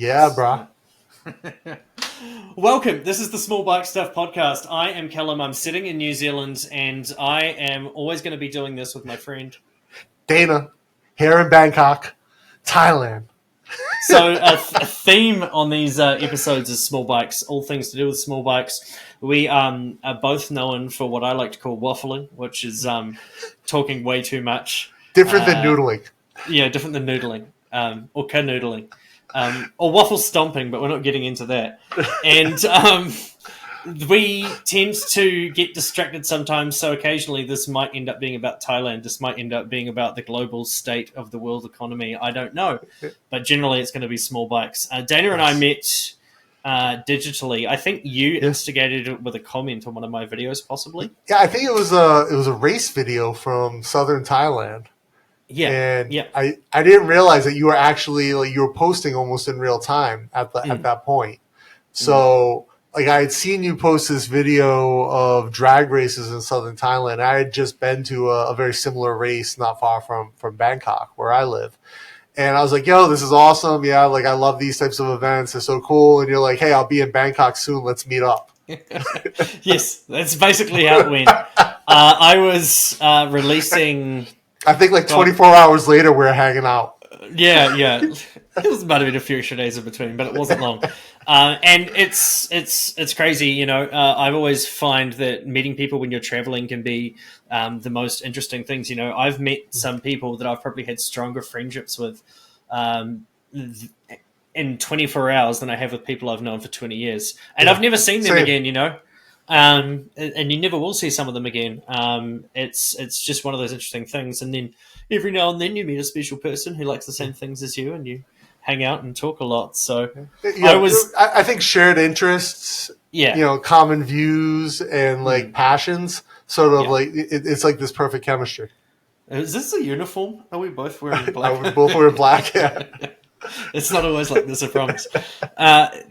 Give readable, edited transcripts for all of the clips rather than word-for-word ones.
Yeah, bro. Welcome. This is the Small Bike Stuff podcast. I am Callum. I'm sitting in New Zealand, and I am always going to be doing this with my friend Dana, here in Bangkok, Thailand. So a theme on these episodes is small bikes, all things to do with small bikes. We are both known for what I like to call waffling, which is talking way too much. Different than noodling. Yeah, different than noodling, or canoodling, or waffle stomping, but we're not getting into that. And we tend to get distracted sometimes, so occasionally this might end up being about Thailand. This might end up being about the global state of the world economy. I don't know. But generally it's going to be small bikes. Dana and I met digitally. I think you instigated it with a comment on one of my videos, possibly. Yeah, I think it was a race video from southern Thailand. Yeah. And I didn't realize that you were actually, you were posting almost in real time at that point. So... I had seen you post this video of drag races in southern Thailand. I had just been to a very similar race not far from Bangkok, where I live. And I was like, yo, this is awesome. Yeah, I love these types of events. They're so cool. And you're like, hey, I'll be in Bangkok soon. Let's meet up. Yes, that's basically how it went. I was releasing... I think 24 hours later, we're hanging out. Yeah. It was might have been a few extra days in between, but it wasn't long. And it's crazy, I always find that meeting people when you're traveling can be the most interesting things. I've met some people that I've probably had stronger friendships with in 24 hours than I have with people I've known for 20 years. And I've never seen them again, and you never will see some of them again. It's just one of those interesting things. And then every now and then you meet a special person who likes the same things as you, and you hang out and talk a lot. So I think shared interests, common views and passions, sort of it's like this perfect chemistry. Is this a uniform? Are we both wearing black? We're both wearing black. Yeah. It's not always like this, I promise.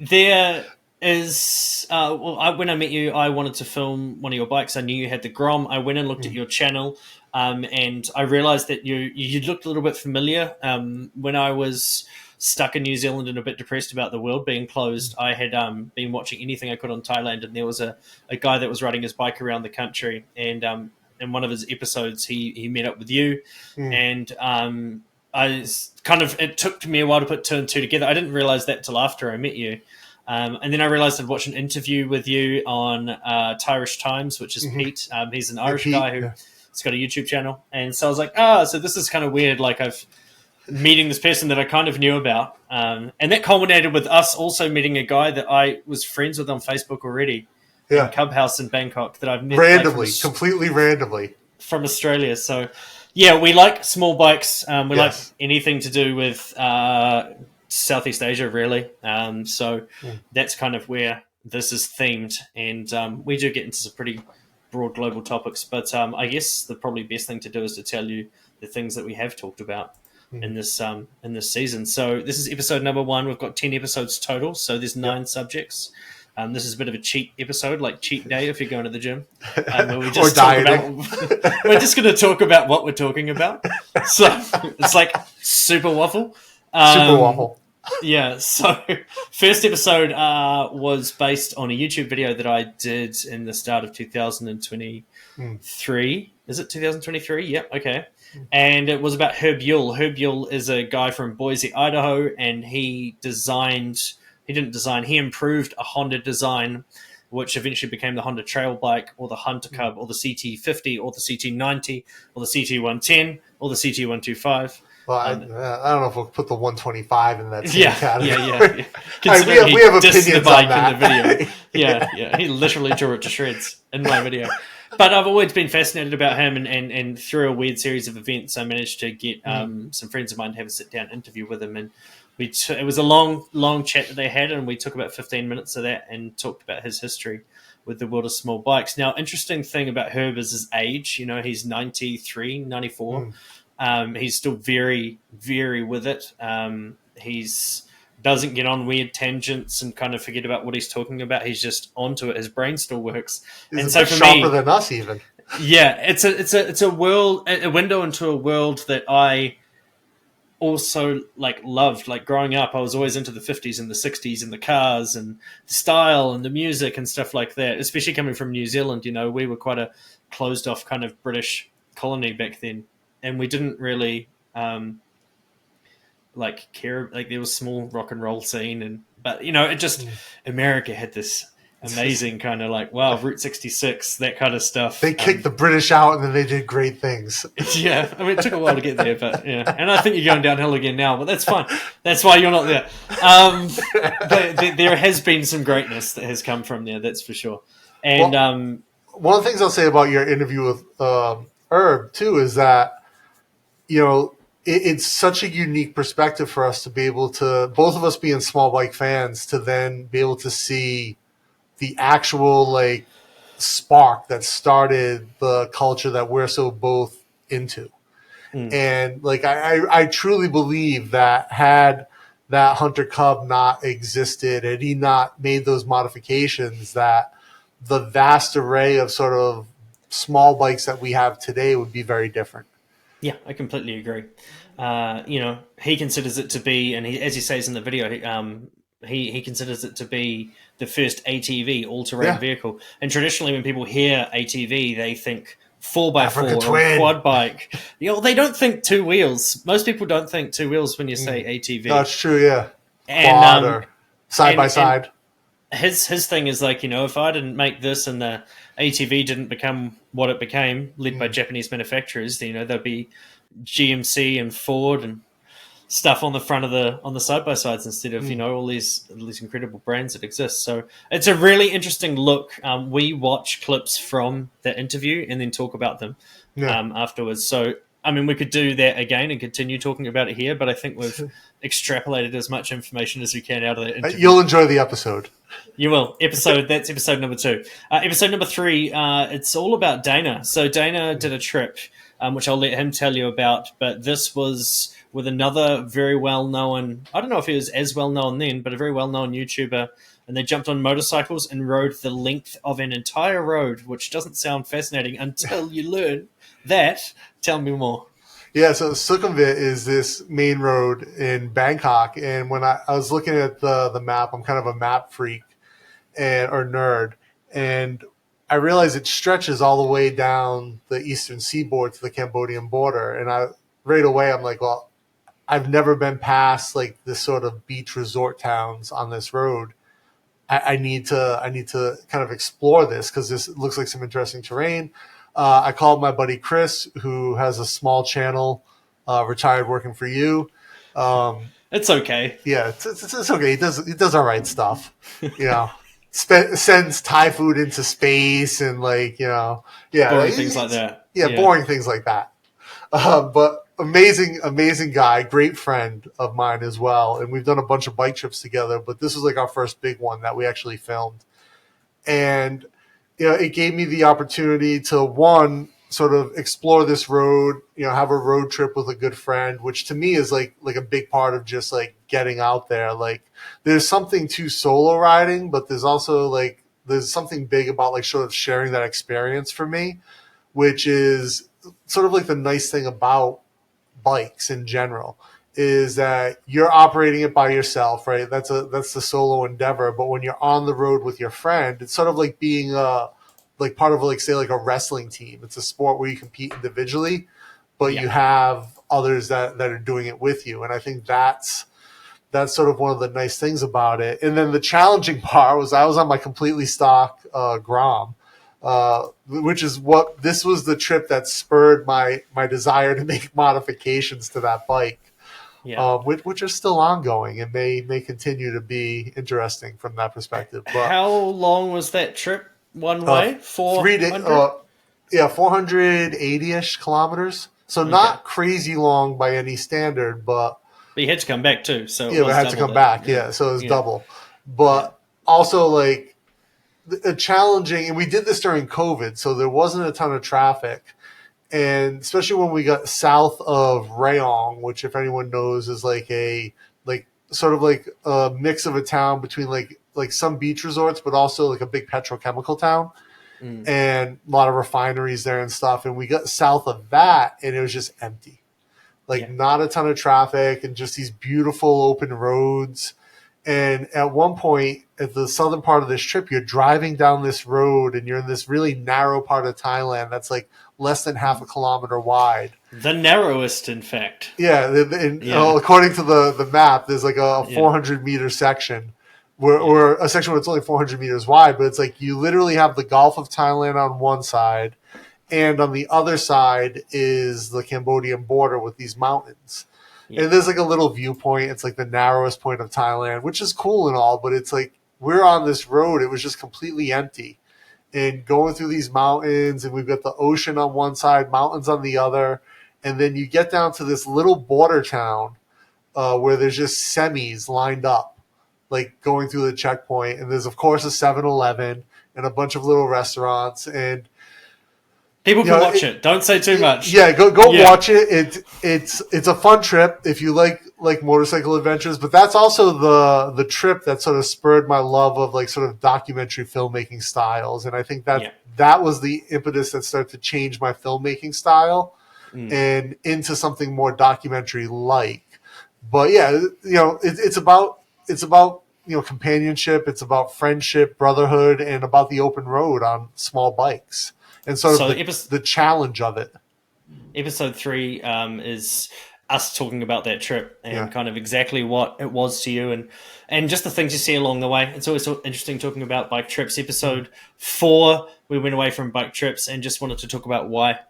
There is when I met you, I wanted to film one of your bikes. I knew you had the Grom. I went and looked at your channel, and I realized that you looked a little bit familiar. When I was stuck in New Zealand and a bit depressed about the world being closed, I had been watching anything I could on Thailand, and there was a guy that was riding his bike around the country, and in one of his episodes he met up with you, and it took me a while to put two and two together. I didn't realize that till after I met you, and then I realized I'd watched an interview with you on Irish Times, which is Pete. He's an Irish guy who's got a YouTube channel, and so I was like, so this is kind of weird, I've meeting this person that I kind of knew about. And that culminated with us also meeting a guy that I was friends with on Facebook already in Clubhouse in Bangkok that I've met randomly, completely randomly from Australia. So yeah, we like small bikes. We like anything to do with Southeast Asia, really. So that's kind of where this is themed. And we do get into some pretty broad global topics, but I guess the probably best thing to do is to tell you the things that we have talked about in this season. So this is episode number 1. We've got 10 episodes total, so there's 9 subjects. This is a bit of a cheat episode, like cheat day if you're going to the gym. Where we just we're just going to talk about what we're talking about. So it's like super waffle. Super waffle. Yeah, so first episode was based on a YouTube video that I did in the start of 2023. Is it 2023? Yep, okay. And it was about Herb Yule. Herb Yule is a guy from Boise, Idaho, and he improved a Honda design, which eventually became the Honda Trail Bike, or the Hunter Cub, or the CT50, or the CT90, or the CT110, or the CT125. Well, I don't know if we'll put the 125 in that same category. Yeah. We have opinions on that. In the video. Yeah. He literally tore it to shreds in my video. But I've always been fascinated about him, and through a weird series of events, I managed to get some friends of mine to have a sit-down interview with him. And it was a long chat that they had, and we took about 15 minutes of that and talked about his history with the world of small bikes. Now, interesting thing about Herb is his age. He's 93, 94. He's still very, very with it. He's doesn't get on weird tangents and kind of forget about what he's talking about. He's just onto it. His brain still works. He's a bit sharper than us, even. Yeah, it's a world, a window into a world that I also like loved. Like growing up, I was always into the 50s and the 60s and the cars and the style and the music and stuff like that. Especially coming from New Zealand, you know, we were quite a closed off kind of British colony back then, and we didn't really like care. Like there was small rock and roll scene, and but you know, it just America had this amazing kind of like wow, Route 66, that kind of stuff. They kicked the British out, and then they did great things. Yeah, I mean, it took a while to get there, but yeah, and I think you're going downhill again now, but that's fine. That's why you're not there. But there has been some greatness that has come from there, that's for sure. And one of the things I'll say about your interview with Herb too is that, you know, it's such a unique perspective for us to be able to, both of us being small bike fans, to then be able to see the actual like spark that started the culture that we're so both into. And like I truly believe that had that Hunter Cub not existed, and he not made those modifications, that the vast array of sort of small bikes that we have today would be very different. yeah, I completely agree. You know, he considers it to be, and he, as he says in the video, he considers it to be the first ATV, all-terrain vehicle. And traditionally, when people hear ATV, they think 4x4 or quad bike. You know, they don't think two wheels. Most people don't think two wheels when you say ATV. That's true, yeah. And, quad or side by side. His thing is like, you know, if I didn't make this and the ATV didn't become what it became, led by Japanese manufacturers, then, you know, there'd be GMC and Ford and stuff on the front of the side by sides instead of you know all these incredible brands that exist. So it's a really interesting look. We watch clips from the interview and then talk about them afterwards. So I mean, we could do that again and continue talking about it here, but I think we've extrapolated as much information as we can out of that interview. You'll enjoy the episode. You will. That's episode number 2. Episode number 3, it's all about Dana. So Dana did a trip, which I'll let him tell you about, but this was with another very well-known, I don't know if he was as well-known then, but a very well-known YouTuber, and they jumped on motorcycles and rode the length of an entire road, which doesn't sound fascinating until you learn that. Tell me more. Yeah, so Sukhumvit is this main road in Bangkok, and when I was looking at the map, I'm kind of a map freak or nerd, and I realized it stretches all the way down the eastern seaboard to the Cambodian border, and right away I'm like, well, I've never been past like this sort of beach resort towns on this road. I need to kind of explore this because this looks like some interesting terrain. I called my buddy Chris, who has a small channel, retired working for you. It's okay. Yeah, it's okay. He does all right stuff. You know, sends Thai food into space and like, you know, boring things like that. Yeah, boring things like that. But amazing guy, great friend of mine as well. And we've done a bunch of bike trips together, but this was like our first big one that we actually filmed. And, you know, it gave me the opportunity to, one, sort of explore this road, you know, have a road trip with a good friend, which to me is like a big part of just like getting out there. Like there's something to solo riding, but there's also like, there's something big about like sort of sharing that experience for me, which is sort of like the nice thing about bikes in general is that you're operating it by yourself, right? That's the solo endeavor. But when you're on the road with your friend, it's sort of like being like part of like, say, like a wrestling team. It's a sport where you compete individually, but you have others that are doing it with you. And I think that's sort of one of the nice things about it. And then the challenging part was I was on my completely stock Grom, which is this was the trip that spurred my desire to make modifications to that bike, which are still ongoing and may continue to be interesting from that perspective. But how long was that trip one way? 3 days. 480-ish kilometers. So not crazy long by any standard, but you had to come back too. So we had to come back. Yeah, so it was double, but also like a challenging. And we did this during COVID, so there wasn't a ton of traffic, and especially when we got south of Rayong, which, if anyone knows, is like a sort of like a mix of a town between like some beach resorts, but also like a big petrochemical town. And a lot of refineries there and stuff. And we got south of that and it was just empty. like not a ton of traffic and just these beautiful open roads. And at one point, at the southern part of this trip, you're driving down this road and you're in this really narrow part of Thailand that's like less than half a kilometer wide. The narrowest, in fact. Yeah, according to the map, there's like a 400-meter section, or a section where it's only 400 meters wide, but it's like you literally have the Gulf of Thailand on one side, and on the other side is the Cambodian border with these mountains. Yeah. And there's like a little viewpoint. It's like the narrowest point of Thailand, which is cool and all, but it's like we're on this road. It was just completely empty. And going through these mountains, and we've got the ocean on one side, mountains on the other. And then you get down to this little border town where there's just semis lined up, like going through the checkpoint. And there's, of course, a 7-Eleven and a bunch of little restaurants. And people can watch it. Don't say too much. Yeah, go watch it. It's a fun trip if you like motorcycle adventures. But that's also the trip that sort of spurred my love of like sort of documentary filmmaking styles. And I think that was the impetus that started to change my filmmaking style and into something more documentary like. But yeah, it's about companionship. It's about friendship, brotherhood, and about the open road on small bikes. And sort of the challenge of it. Episode 3 is us talking about that trip and kind of exactly what it was to you and just the things you see along the way. It's always so interesting talking about bike trips. Episode 4, we went away from bike trips and just wanted to talk about why.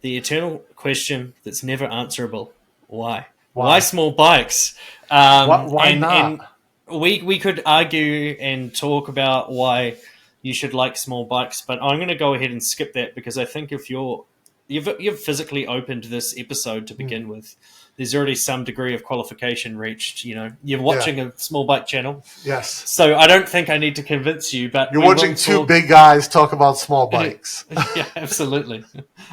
The eternal question that's never answerable. Why? Why small bikes? Why not? And we could argue and talk about why you should like small bikes, but I'm going to go ahead and skip that because I think if you've physically opened this episode to begin with, there's already some degree of qualification reached. You're watching a small bike channel. Yes. So I don't think I need to convince you, but you're watching two big guys talk about small bikes. Yeah, absolutely.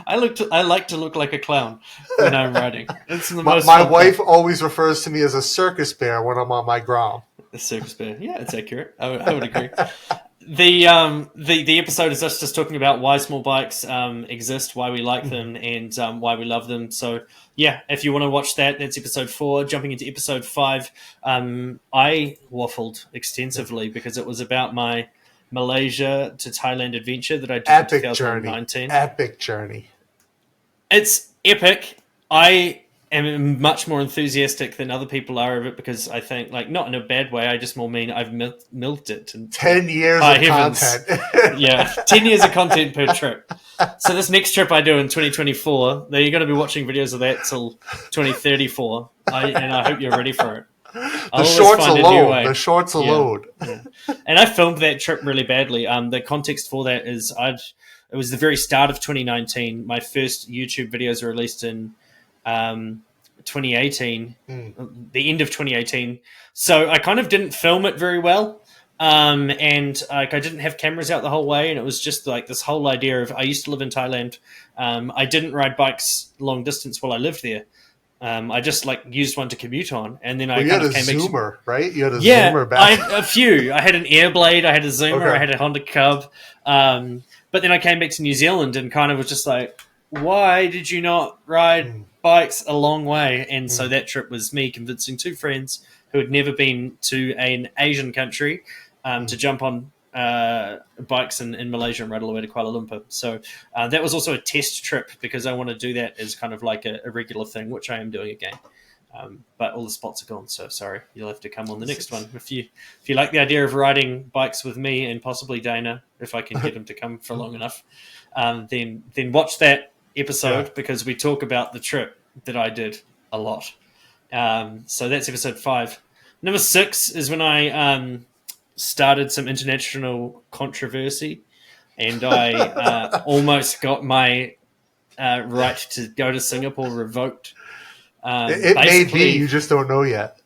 I like to look like a clown when I'm riding. It's the my wife always refers to me as a circus bear when I'm on my Grom. A circus bear. Yeah, it's accurate. I would agree. The episode is us just talking about why small bikes exist, why we like them, and why we love them. So yeah, if you want to watch that's episode 4. Jumping into episode 5, I waffled extensively because it was about my Malaysia to Thailand adventure that I did in 2019. Epic journey. It's epic. I am much more enthusiastic than other people are of it because I think, like, not in a bad way, I just more mean I've milked it. 10 years of content. Yeah, 10 years of content per trip. So this next trip I do in 2024, you're going to be watching videos of that till 2034, and I hope you're ready for it. The shorts alone. Yeah. And I filmed that trip really badly. The context for that is it was the very start of 2019. My first YouTube videos were released in 2018, the end of 2018. So I kind of didn't film it very well. And I didn't have cameras out the whole way. And it was just like this whole idea of, I used to live in Thailand. I didn't ride bikes long distance while I lived there. I just used one to commute on. And then you had a Zoomer, right? You had a Zoomer back. A few. I had an Airblade. I had a Zoomer. I had a Honda Cub. But then I came back to New Zealand and kind of was just like, why did you not ride bikes a long way? And so that trip was me convincing 2 friends who had never been to an Asian country to jump on bikes in Malaysia and ride all the way to Kuala Lumpur. So that was also a test trip because I want to do that as kind of like a regular thing, which I am doing again. But all the spots are gone, so sorry. You'll have to come on the next one. If you like the idea of riding bikes with me and possibly Dana, if I can get him to come for long enough, then watch that episode because we talk about the trip that I did a lot. So that's episode 5. Number 6 is when I started some international controversy, and I almost got my right to go to Singapore revoked. It may be, you just don't know yet.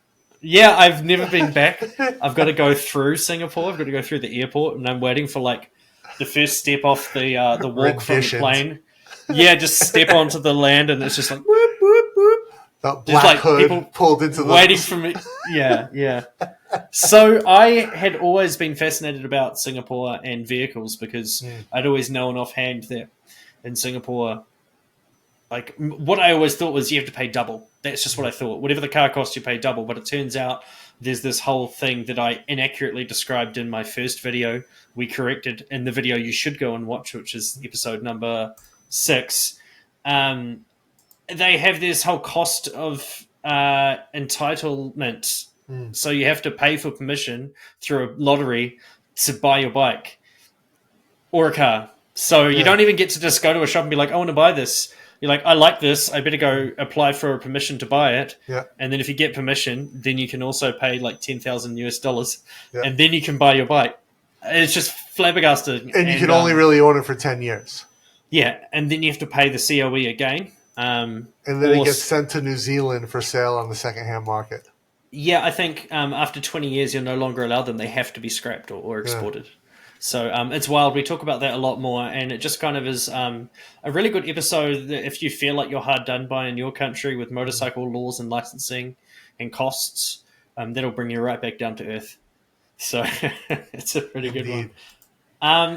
Yeah, I've never been back. I've got to go through Singapore. I've got to go through the airport, and I'm waiting for the first step off the walk from the plane. Yeah, just step onto the land, and it's just like whoop whoop whoop. The black hood people pulled into the waiting for me. Yeah. So I had always been fascinated about Singapore and vehicles because I'd always known offhand that in Singapore like what I always thought was you have to pay double. That's just what I thought. Whatever the car costs, you pay double. But it turns out there's this whole thing that I inaccurately described in my first video. We corrected in the video you should go and watch, which is episode number 6. They have this whole cost of entitlement. So you have to pay for permission through a lottery to buy your bike or a car. So you don't even get to just go to a shop and be like, I want to buy this. You're like, I like this. I better go apply for a permission to buy it. Yeah. And then if you get permission, then you can also pay like $10,000 Yeah. and then you can buy your bike. It's just flabbergasted. And you can only really own it for 10 years. Yeah. And then you have to pay the COE again. And then it gets sent to New Zealand for sale on the secondhand market. Yeah, I think after 20 years, you're no longer allowed them. They have to be scrapped or exported. Yeah. So it's wild. We talk about that a lot more, and it just kind of is a really good episode that if you feel like you're hard done by in your country with motorcycle laws and licensing and costs, that'll bring you right back down to earth. So it's a pretty good one.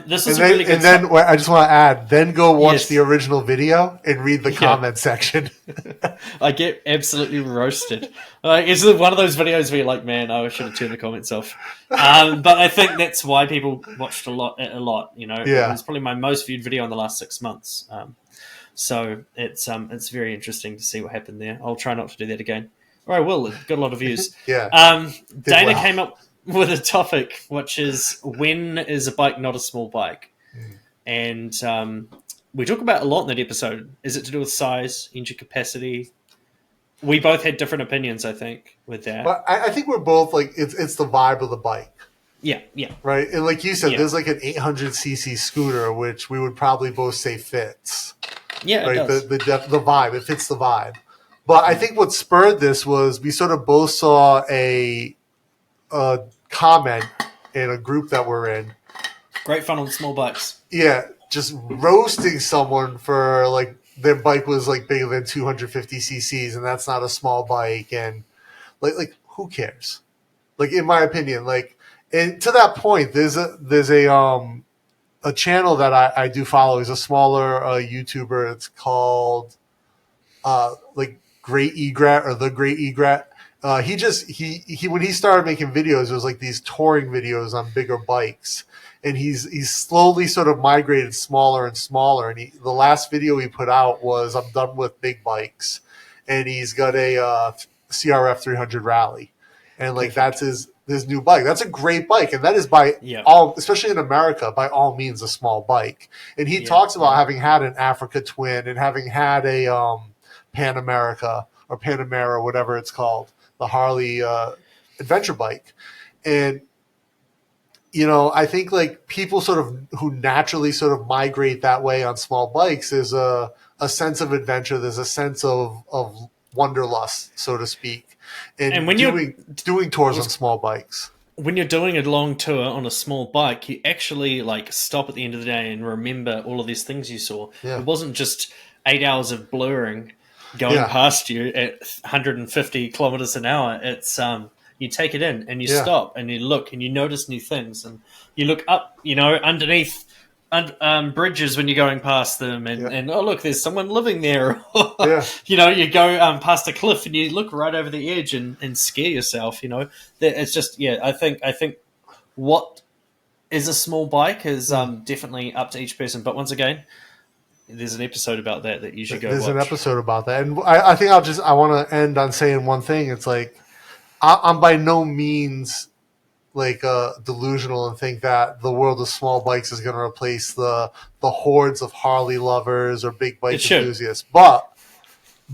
This is really good. And then I just want to add, then go watch the original video and read the comment section. I get absolutely roasted. It's one of those videos where you're like, man, I should have turned the comments off. But I think that's why people watched a lot. You know, it was probably my most viewed video in the last 6 months. So it's very interesting to see what happened there. I'll try not to do that again. Or I will. It got a lot of views. Dana came up with a topic, which is when is a bike not a small bike? And we talk about a lot in that episode. Is it to do with size, engine capacity? We both had different opinions, I think, with that. But I think we're both like, it's the vibe of the bike. Yeah. Right? And like you said, there's like an 800cc scooter, which we would probably both say fits. Yeah, right? It does. The vibe. It fits the vibe. But I think what spurred this was we sort of both saw a comment in a group that we're in. Great fun on small bikes. Yeah, just roasting someone for like their bike was like bigger than 250 cc's, and that's not a small bike. And like who cares? Like in my opinion, like and to that point, there's a channel that I do follow. He's a smaller YouTuber. It's called like Great Egret or The Great Egret. He when he started making videos, it was like these touring videos on bigger bikes, and he's slowly sort of migrated smaller and smaller. And the last video he put out was I'm done with big bikes, and he's got a CRF 300 Rally, and like that's his new bike. That's a great bike, and that is by all, especially in America, by all means a small bike. And he talks about having had an Africa Twin and having had a Pan America or Panamera, whatever it's called. The Harley adventure bike. And, you know, I think like people sort of who naturally sort of migrate that way on small bikes, there's a sense of adventure. There's a sense of wanderlust, so to speak. And when you're doing tours on small bikes. When you're doing a long tour on a small bike, you actually like stop at the end of the day and remember all of these things you saw. Yeah. It wasn't just 8 hours of blurring going past you at 150 kilometers an hour. It's you take it in and you stop and you look and you notice new things and you look up, you know, underneath bridges when you're going past them and oh look, there's someone living there. You know, you go past a cliff and you look right over the edge and scare yourself. You know, it's just I think what is a small bike is definitely up to each person. But once again, there's an episode about that you should go watch. There's an episode about that. And I think I want to end on saying one thing. It's like, I'm by no means like delusional and think that the world of small bikes is going to replace the hordes of Harley lovers or big bike enthusiasts. But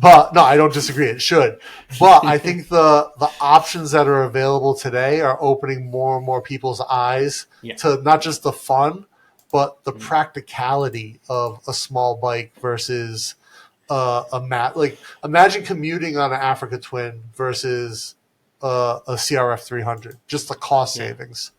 no, I don't disagree. It should. But I think the options that are available today are opening more and more people's eyes to not just the fun, but the practicality of a small bike versus like imagine commuting on an Africa Twin versus a CRF 300. Just the cost savings.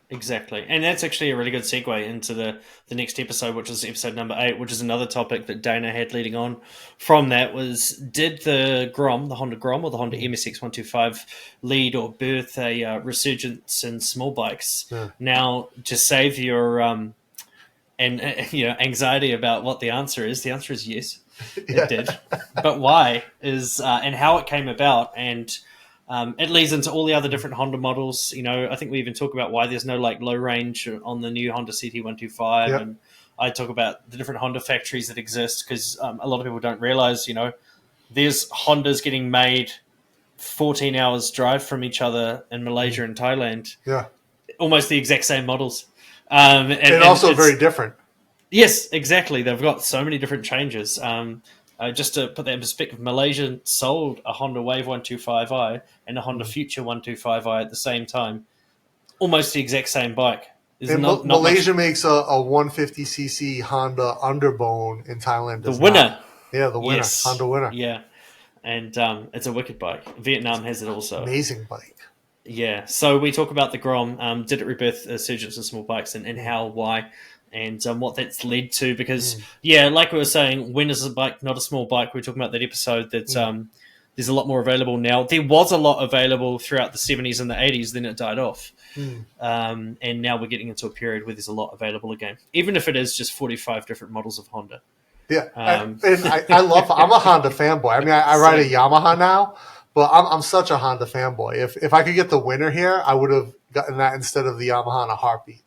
Exactly. And that's actually a really good segue into the next episode, which is episode number 8, which is another topic that Dana had leading on from that was, did the Honda Grom or the Honda MSX 125 lead or birth a resurgence in small bikes? Now, to save your anxiety about what the answer is yes. It did. But why is and how it came about, and it leads into all the other different Honda models. I think we even talk about why there's no low range on the new Honda CT125, and I talk about the different Honda factories that exist, because a lot of people don't realize, there's Hondas getting made 14 hours drive from each other in Malaysia and Thailand. Yeah. Almost the exact same models. And also very different. Yes, exactly. They've got so many different changes. Just to put that in perspective, Malaysia sold a Honda Wave 125i and a Honda Future 125i at the same time. Almost the exact same bike. Malaysia makes a 150cc Honda Underbone in Thailand. The winner. Yeah, the winner. Yes. Honda winner. Yeah. And it's a wicked bike. Vietnam has it also. Amazing bike. Yeah. So we talk about the Grom. Did it rebirth a surgence in small bikes, and how, why, and what that's led to. Because, like we were saying, when is a bike not a small bike? We were talking about that episode that there's a lot more available now. There was a lot available throughout the 70s and the 80s, then it died off. And now we're getting into a period where there's a lot available again, even if it is just 45 different models of Honda. Yeah, and I love. I'm a Honda fanboy. I mean, I ride a Yamaha now, but I'm such a Honda fanboy. If I could get the winner here, I would have gotten that instead of the Yamaha in a heartbeat.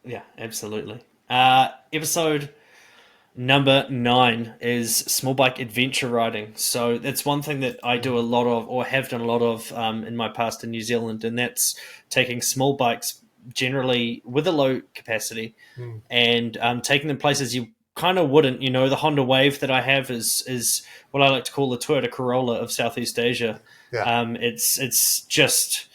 Yeah, absolutely. Episode number 9 is small bike adventure riding. So that's one thing that I do a lot of, or have done a lot of in my past in New Zealand, and that's taking small bikes generally with a low capacity and taking them places you kind of wouldn't. The Honda Wave that I have is what I like to call the Toyota Corolla of Southeast Asia. It's just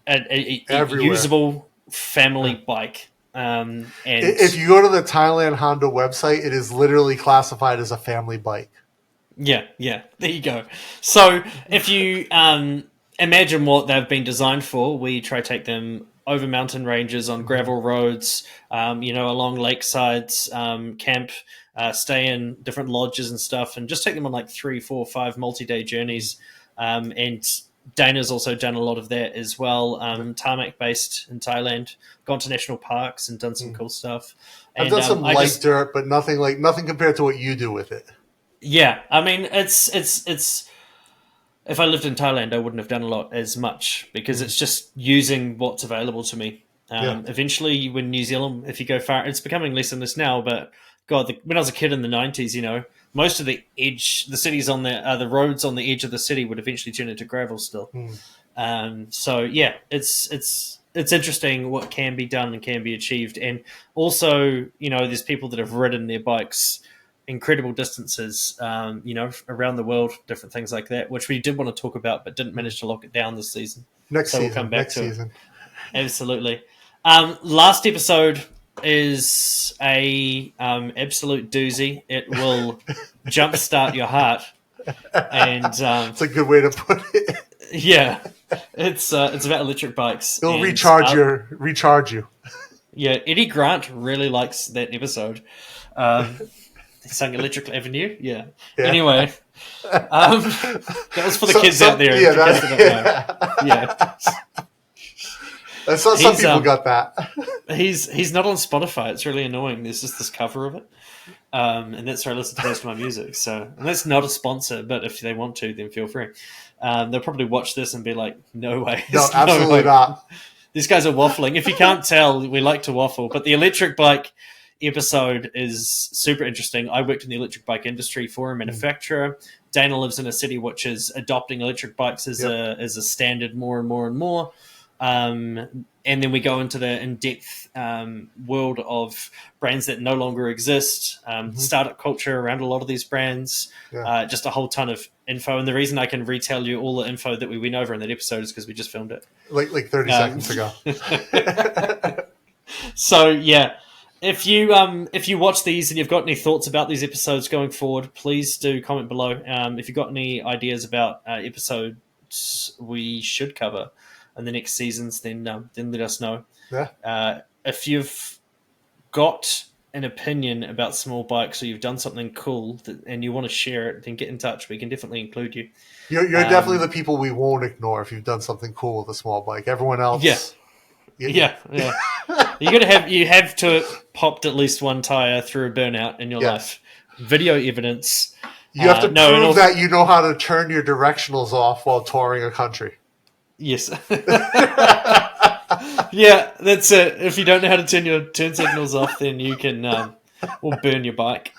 a usable family bike. And if you go to the Thailand Honda website, it is literally classified as a family bike. Yeah, there you go. So if you imagine what they've been designed for, we try to take them over mountain ranges, on gravel roads, along lakesides, camp, stay in different lodges and stuff, and just take them on like 3, 4, 5 multi-day journeys. And Dana's also done a lot of that as well. Tarmac based in Thailand, gone to national parks and done some cool stuff. I've done some light dirt, but nothing compared to what you do with it. Yeah, I mean, it's. If I lived in Thailand, I wouldn't have done a lot as much, because it's just using what's available to me. Eventually, when New Zealand, if you go far, it's becoming less than this now. But God, when I was a kid in the 90s, most of the cities on the roads on the edge of the city would eventually turn into gravel still. So yeah, it's interesting what can be done and can be achieved. And also, there's people that have ridden their bikes incredible distances, around the world, different things like that, which we did want to talk about, but didn't manage to lock it down this season. We'll come back to it. Absolutely. Last episode is a absolute doozy. It will jumpstart your heart, and it's a good way to put it. Yeah, it's about electric bikes. It'll recharge you. Yeah, Eddie Grant really likes that episode. He sang Electric Avenue. Yeah. Anyway, that was for the kids out there. Yeah. Some people got that. He's not on Spotify. It's really annoying. There's just this cover of it, and that's where I listen to most of my music. So, and that's not a sponsor, but if they want to, then feel free. They'll probably watch this and be like, "No way, no, absolutely not." These guys are waffling. If you can't tell, we like to waffle. But the electric bike episode is super interesting. I worked in the electric bike industry for a manufacturer. Dana lives in a city which is adopting electric bikes as a standard more and more and more. And then we go into the in-depth world of brands that no longer exist, startup culture around a lot of these brands, just a whole ton of info. And the reason I can retell you all the info that we went over in that episode is because we just filmed it. Like 30 seconds ago. So, yeah. If you watch these and you've got any thoughts about these episodes going forward, please do comment below. If you've got any ideas about episodes we should cover in the next seasons, then let us know. Yeah. If you've got an opinion about small bikes or you've done something cool and you want to share it, then get in touch. We can definitely include you. You're definitely the people we won't ignore if you've done something cool with a small bike. Everyone else... Yeah. You have to have popped at least one tire through a burnout in your life. video evidence. You have to prove that you know how to turn your directionals off while touring a country. Yes. Yeah, that's it. If you don't know how to turn your turn signals off, then you can will burn your bike.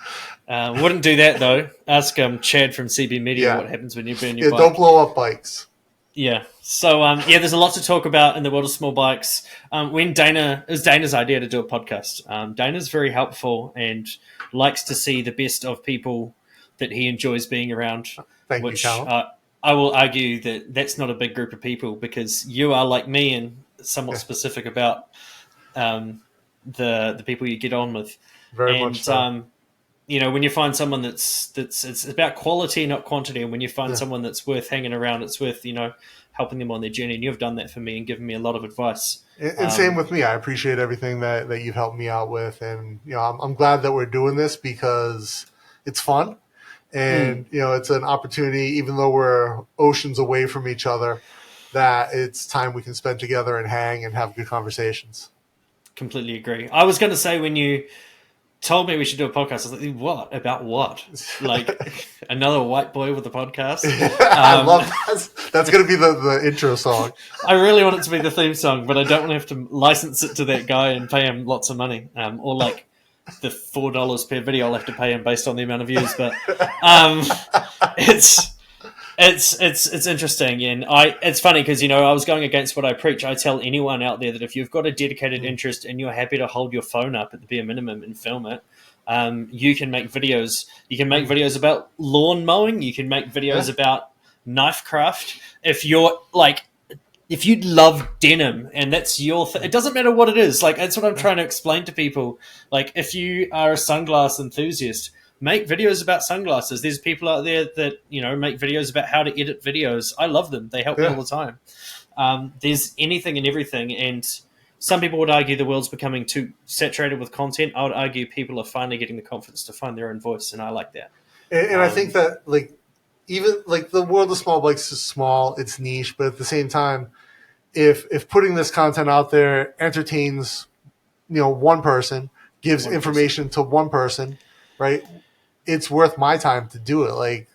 Wouldn't do that though. Ask Chad from CB Media what happens when you burn your bike. Don't blow up bikes. Yeah. So there's a lot to talk about in the world of small bikes. When it was Dana's idea to do a podcast. Dana's very helpful and likes to see the best of people that he enjoys being around. Thank you, Callum. I will argue that that's not a big group of people because you are like me and somewhat specific about the people you get on with. Very much so. When you find someone that's it's about quality, not quantity. And when you find someone that's worth hanging around, it's worth, helping them on their journey. And you've done that for me and given me a lot of advice. And same with me. I appreciate everything that you've helped me out with. And, I'm glad that we're doing this because it's fun. And, it's an opportunity, even though we're oceans away from each other, that it's time we can spend together and hang and have good conversations. Completely agree. I was going to say when you told me we should do a podcast, I was like, what? About what? Like another white boy with a podcast? I love that. That's going to be the intro song. I really want it to be the theme song, but I don't want to have to license it to that guy and pay him lots of money. Or like the $4 per video I'll have to pay him based on the amount of views. But it's interesting, and it's funny because I was going against what I preach. I tell anyone out there that if you've got a dedicated interest and you're happy to hold your phone up at the bare minimum and film it, you can make videos. You can make videos about lawn mowing. You can make videos about knife craft. If you love denim and that's your it doesn't matter what it is. Like that's what I'm trying to explain to people. Like if you are a sunglass enthusiast, make videos about sunglasses. There's people out there that, make videos about how to edit videos. I love them. They help me all the time. There's anything and everything. And some people would argue the world's becoming too saturated with content. I would argue people are finally getting the confidence to find their own voice. And I like that. And I think that even the world of small bikes is small, it's niche, but at the same time, if putting this content out there entertains, one person, gives information to one person, right? It's worth my time to do it.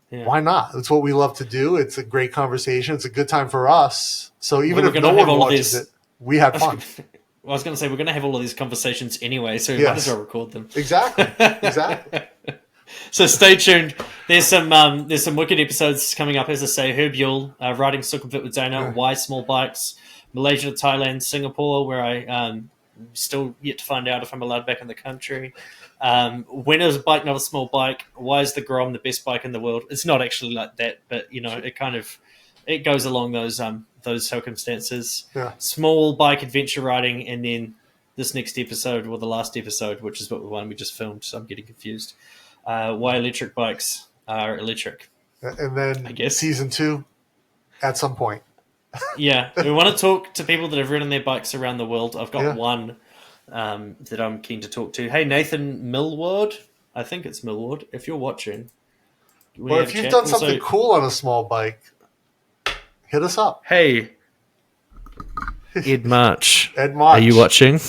Why not? It's what we love to do. It's a great conversation. It's a good time for us. So even if no one watches it, we had fun. I was going to say, we're going to have all of these conversations anyway, so we might as well record them. Exactly. So stay tuned. There's some wicked episodes coming up. As I say, Herb Yule, riding circumvent with Dana, Why Small Bikes, Malaysia to Thailand, Singapore, where I still yet to find out if I'm allowed back in the country. When is a bike not a small bike? Why is the Grom the best bike in the world? It's not actually like that, but it goes along those circumstances. Small bike adventure riding, and then this next episode, or the last episode, which is the one we just filmed, so I'm getting confused. Why electric bikes are electric. And then I guess season 2 at some point. Yeah, we want to talk to people that have ridden their bikes around the world. I've got one that I'm keen to talk to. Hey, Nathan Millward. I think it's Millward. If you're watching. Well, if you've done something cool on a small bike, hit us up. Hey, Ed March. Ed March. Are you watching?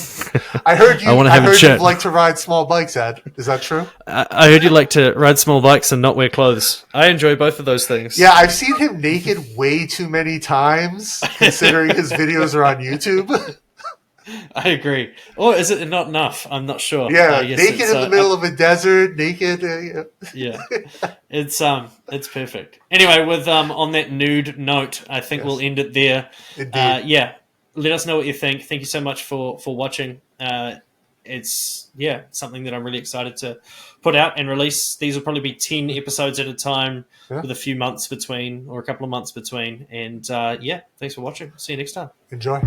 I heard you. I want to have a chat. You like to ride small bikes, Ed. Is that true? I heard you like to ride small bikes and not wear clothes. I enjoy both of those things. Yeah, I've seen him naked way too many times, considering his videos are on YouTube. I agree. Or is it not enough? I'm not sure. Yeah, naked in the middle of a desert, naked. Yeah, it's perfect. Anyway, with on that nude note, I think we'll end it there. Indeed. Let us know what you think. Thank you so much for watching. It's something that I'm really excited to put out and release. These will probably be 10 episodes at a time with a few months between, or a couple of months between. And thanks for watching. See you next time. Enjoy.